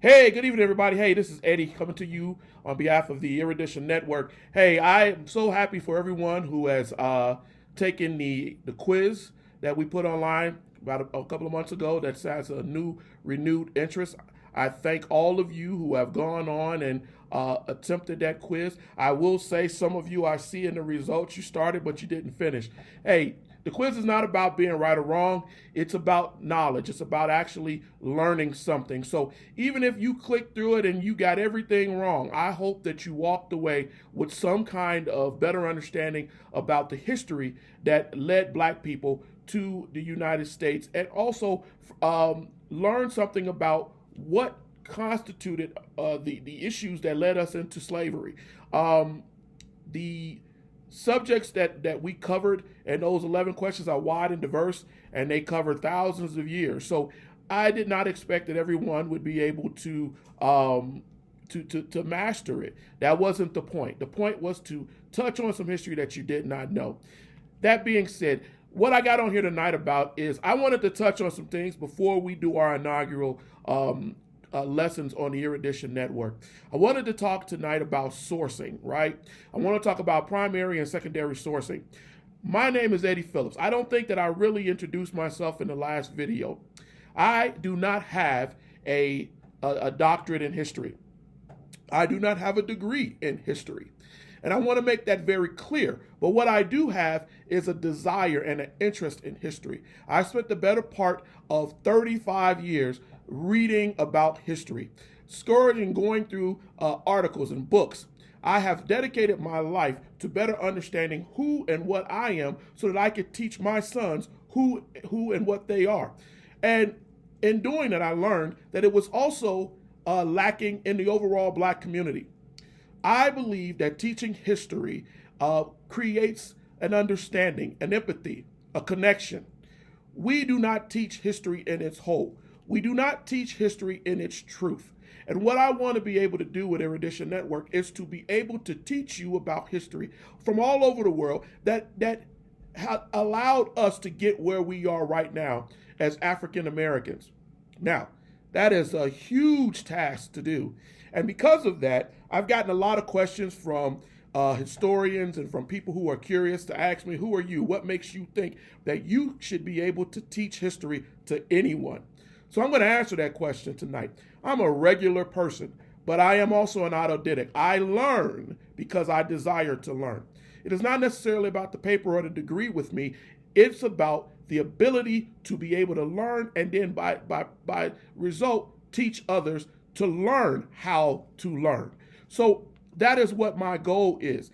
Hey, good evening, everybody. Hey, this is Eddie coming to you on behalf of the Erudition Network. Hey, I'm so happy for everyone who has taken the quiz that we put online about a couple of months ago that has a new renewed interest. I thank all of you who have gone on and attempted that quiz. I will say some of you I see in the results you started, but you didn't finish. Hey, the quiz is not about being right or wrong. It's about knowledge. It's about actually learning something. So even if you click through it and you got everything wrong, I hope that you walked away with some kind of better understanding about the history that led black people to the United States, and also learn something about what constituted the issues that led us into slavery. The subjects that we covered and those 11 questions are wide and diverse, and they cover thousands of years. So I did not expect that everyone would be able to master it. That wasn't the point. The point was to touch on some history that you did not know. That being said, what I got on here tonight about is I wanted to touch on some things before we do our inaugural lessons on the Erudition Network. I wanted to talk tonight about sourcing, right? I want to talk about primary and secondary sourcing. My name is Eddie Phillips. I don't think that I really introduced myself in the last video. I do not have a doctorate in history. I do not have a degree in history. And I want to make that very clear. But what I do have is a desire and an interest in history. I spent the better part of 35 years reading about history, scouring, going through articles and books. I have dedicated my life to better understanding who and what I am so that I could teach my sons who and what they are. And in doing that, I learned that it was also lacking in the overall black community. I believe that teaching history creates an understanding, an empathy, a connection. We do not teach history in its whole. We do not teach history in its truth. And what I want to be able to do with Erudition Network is to be able to teach you about history from all over the world that allowed us to get where we are right now as African Americans. Now, that is a huge task to do. And because of that, I've gotten a lot of questions from historians and from people who are curious to ask me, who are you? What makes you think that you should be able to teach history to anyone? So I'm going to answer that question tonight. I'm a regular person, but I am also an autodidact. I learn because I desire to learn. It is not necessarily about the paper or the degree with me. It's about the ability to be able to learn and then by result teach others to learn how to learn. So that is what my goal is.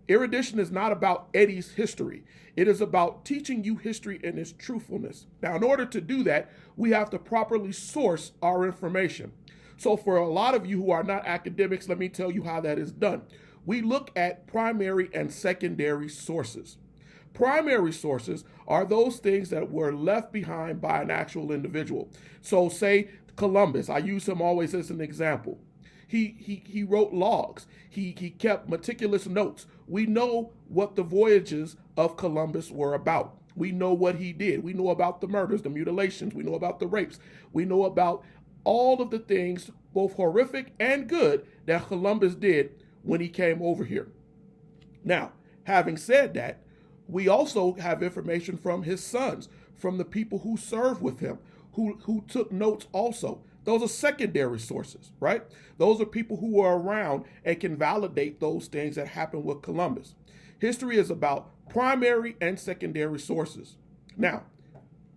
Erudition is not about Eddie's history. It is about teaching you history in its truthfulness. Now, in order to do that, we have to properly source our information. So for a lot of you who are not academics, let me tell you how that is done. We look at primary and secondary sources. Primary sources are those things that were left behind by an actual individual. So say Columbus, I use him always as an example. He wrote logs. He kept meticulous notes. We know what the voyages of Columbus were about. We know what he did. We know about the murders, the mutilations. We know about the rapes. We know about all of the things, both horrific and good, that Columbus did when he came over here. Now, having said that, we also have information from his sons, from the people who served with him, who took notes also. Those are secondary sources, right? Those are people who were around and can validate those things that happened with Columbus. History is about primary and secondary sources. Now,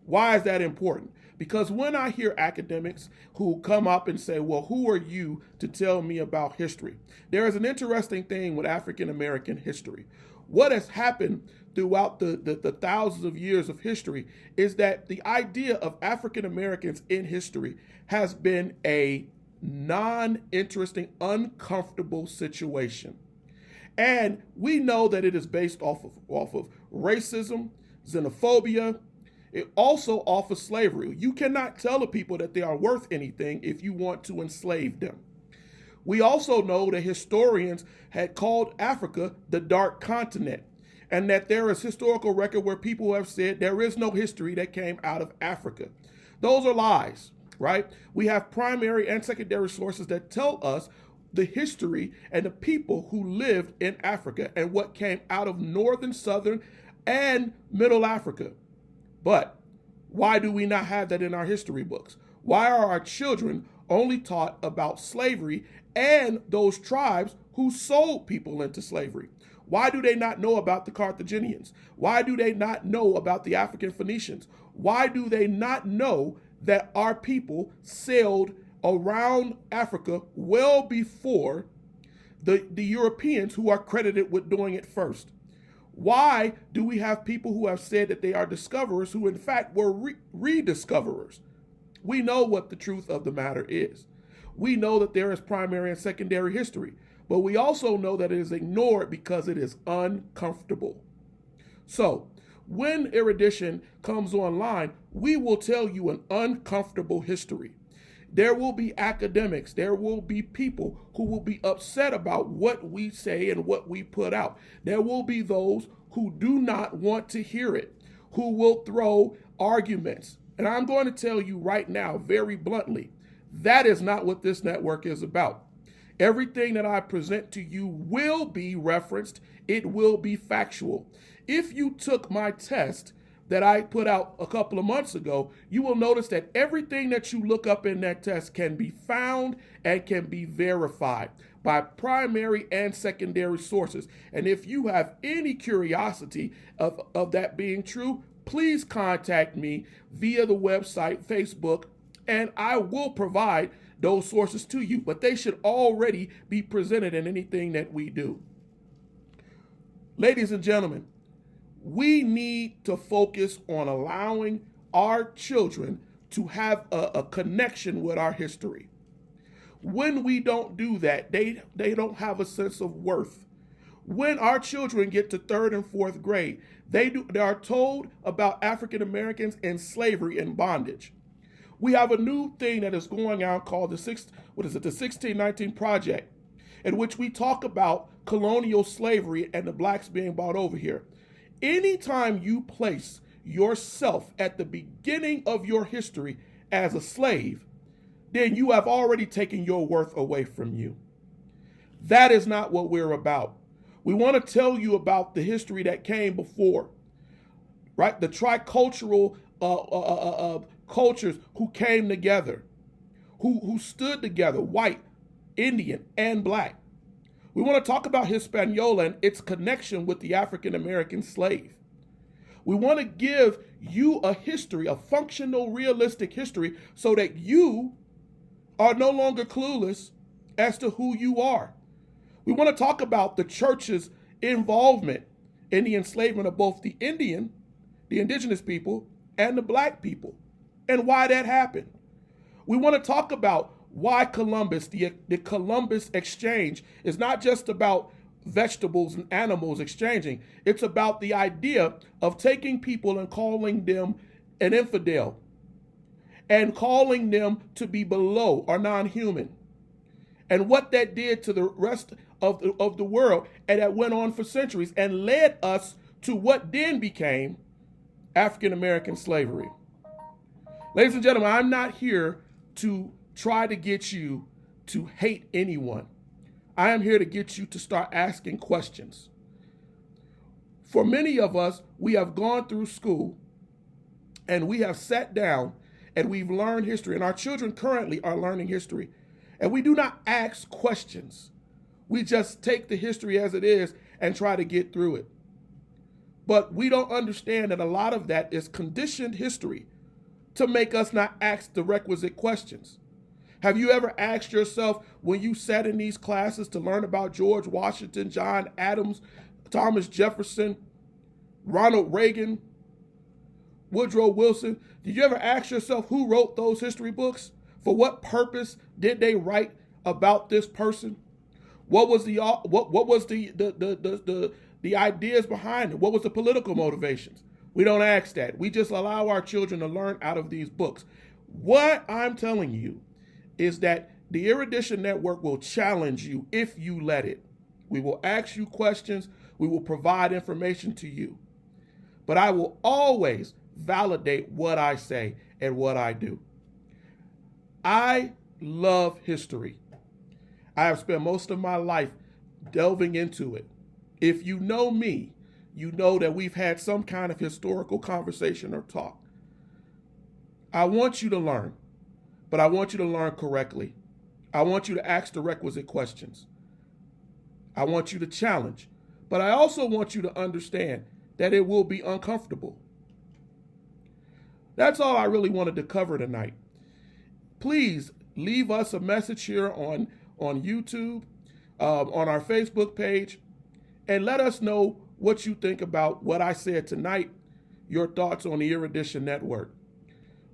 why is that important? Because when I hear academics who come up and say, well, who are you to tell me about history? There is an interesting thing with African American history. What has happened throughout the thousands of years of history is that the idea of African Americans in history has been a non-interesting, uncomfortable situation. And we know that it is based off of racism, xenophobia. It also offers slavery. You cannot tell the people that they are worth anything if you want to enslave them. We also know that historians had called Africa the Dark Continent, and that there is historical record where people have said there is no history that came out of Africa. Those are lies. right? We have primary and secondary sources that tell us the history and the people who lived in Africa and what came out of northern, southern, and middle Africa. But why do we not have that in our history books? Why are our children only taught about slavery and those tribes who sold people into slavery? Why do they not know about the Carthaginians? Why do they not know about the African Phoenicians? Why do they not know that our people sailed around Africa well before the Europeans who are credited with doing it first? Why do we have people who have said that they are discoverers who in fact were rediscoverers? We know what the truth of the matter is. We know that there is primary and secondary history, but we also know that it is ignored because it is uncomfortable. So when Erudition comes online, we will tell you an uncomfortable history. There will be academics, there will be people who will be upset about what we say and what we put out. There will be those who do not want to hear it, who will throw arguments. And I'm going to tell you right now, very bluntly, that is not what this network is about. Everything that I present to you will be referenced. It will be factual. If you took my test that I put out a couple of months ago, you will notice that everything that you look up in that test can be found and can be verified by primary and secondary sources. And if you have any curiosity of that being true, please contact me via the website, Facebook, and I will provide those sources to you, but they should already be presented in anything that we do. Ladies and gentlemen, we need to focus on allowing our children to have a connection with our history. When we don't do that, they don't have a sense of worth. When our children get to third and fourth grade, they are told about African Americans in slavery and bondage. We have a new thing that is going on called the 1619 Project, in which we talk about colonial slavery and the blacks being brought over here. Anytime you place yourself at the beginning of your history as a slave, then you have already taken your worth away from you. That is not what we're about. We want to tell you about the history that came before, right? The tricultural cultures who came together, who stood together, white, Indian, and black. We want to talk about Hispaniola and its connection with the African American slave. We want to give you a history, a functional, realistic history, so that you are no longer clueless as to who you are. We want to talk about the church's involvement in the enslavement of both the indigenous people, and the black people, and why that happened. We want to talk about why Columbus, the Columbus exchange, is not just about vegetables and animals exchanging. It's about the idea of taking people and calling them an infidel and calling them to be below or non-human, and what that did to the rest of the world, and that went on for centuries and led us to what then became African American slavery. Ladies and gentlemen, I'm not here to try to get you to hate anyone. I am here to get you to start asking questions. For many of us, we have gone through school and we have sat down and we've learned history, and our children currently are learning history, and we do not ask questions. We just take the history as it is and try to get through it. But we don't understand that a lot of that is conditioned history to make us not ask the requisite questions. Have you ever asked yourself, when you sat in these classes to learn about George Washington, John Adams, Thomas Jefferson, Ronald Reagan, Woodrow Wilson, did you ever ask yourself who wrote those history books? For what purpose did they write about this person? What was the ideas behind it? What was the political motivations? We don't ask that. We just allow our children to learn out of these books. What I'm telling you is that the Erudition Network will challenge you if you let it. We will ask you questions. We will provide information to you. But I will always validate what I say and what I do. I love history. I have spent most of my life delving into it. If you know me, you know that we've had some kind of historical conversation or talk. I want you to learn, but I want you to learn correctly. I want you to ask the requisite questions. I want you to challenge, but I also want you to understand that it will be uncomfortable. That's all I really wanted to cover tonight. Please leave us a message here on YouTube, on our Facebook page, and let us know what you think about what I said tonight, your thoughts on the Erudition Network.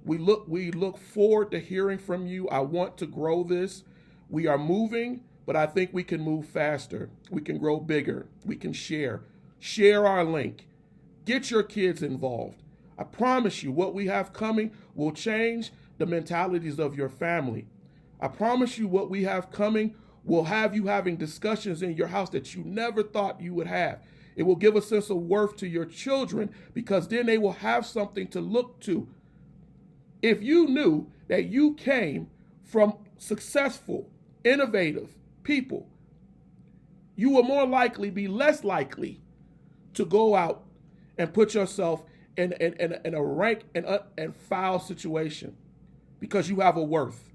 We look forward to hearing from you. I want to grow this. We are moving, but I think we can move faster. We can grow bigger. We can share. Share our link. Get your kids involved. I promise you what we have coming will change the mentalities of your family. I promise you what we have coming will have you having discussions in your house that you never thought you would have. It will give a sense of worth to your children because then they will have something to look to. If you knew that you came from successful, innovative people, you will more likely be less likely to go out and put yourself in a rank and foul situation because you have a worth.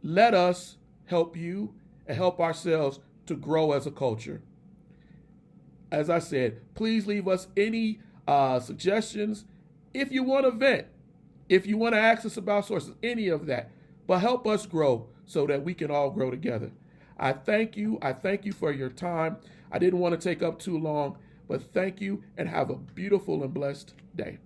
Let us help you and help ourselves to grow as a culture. As I said, please leave us any suggestions. If you want to vent, if you want to ask us about sources, any of that, but help us grow so that we can all grow together. I thank you. I thank you for your time. I didn't want to take up too long, but thank you and have a beautiful and blessed day.